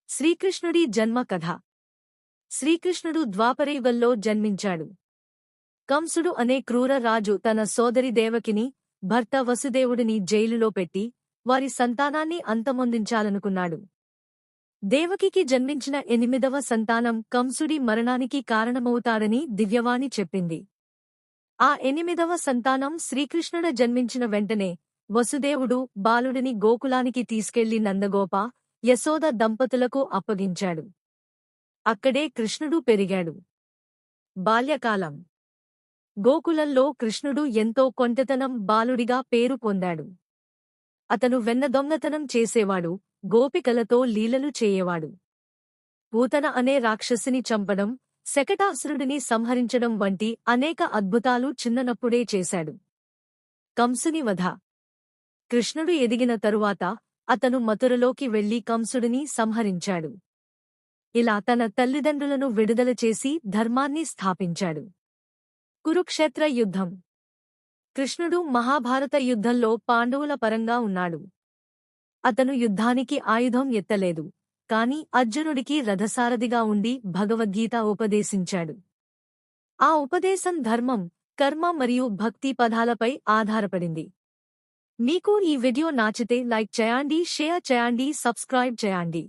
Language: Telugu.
శ్రీకృష్ణుడి జన్మ కథ. శ్రీకృష్ణుడు ద్వాపరయుగంలో జన్మించాడు. కంసుడు అనే క్రూర రాజు తన సోదరి దేవకిని, భర్త వసుదేవుడిని జైలులో పెట్టి వారి సంతానాన్ని అంతమొందించాలనుకున్నాడు. దేవకికి జన్మించిన 8వ సంతానం కంసుడి మరణానికి కారణమవుతాడని దివ్యవాణి చెప్పింది. ఆ 8వ సంతానం శ్రీకృష్ణుడ జన్మించిన వెంటనే వసుదేవుడు బాలుడిని గోకులానికి తీసుకెళ్లి నందగోప, యశోద దంపతులకు అప్పగించాడు. అక్కడే కృష్ణుడు పెరిగాడు. బాల్యకాలం. గోకులంలో కృష్ణుడు ఎంతో కొంటెతనం బాలుడిగా పేరు పొందాడు. అతను వెన్న దొంగతనం చేసేవాడు, గోపికలతో లీలలు చేయవాడు. పూతన అనే రాక్షసిని చంపడం, శకటాసురుడిని సంహరించడం వంటి అనేక అద్భుతాలు చిన్ననప్పుడే చేశాడు. కంసుని వధ. కృష్ణుడు ఎదిగిన తరువాత అతను మథురలోకి వెళ్లి కంసుడిని సంహరించాడు. ఇలా తన తల్లిదండ్రులను విడుదల చేసి ధర్మాన్ని స్థాపించాడు. కురుక్షేత్ర యుద్ధం. కృష్ణుడు మహాభారత యుద్ధంలో పాండవుల పరంగా ఉన్నాడు. అతను యుద్ధానికి ఆయుధం ఎత్తలేదు, కాని అర్జునుడికి రథసారథిగా ఉండి భగవద్గీత ఉపదేశించాడు. ఆ ఉపదేశం ధర్మం, కర్మ మరియు భక్తి పదాలపై ఆధారపడింది. మీకు ఈ వీడియో నచ్చితే లైక్ చేయండి, షేర్ చేయండి, సబ్స్క్రైబ్ చేయండి.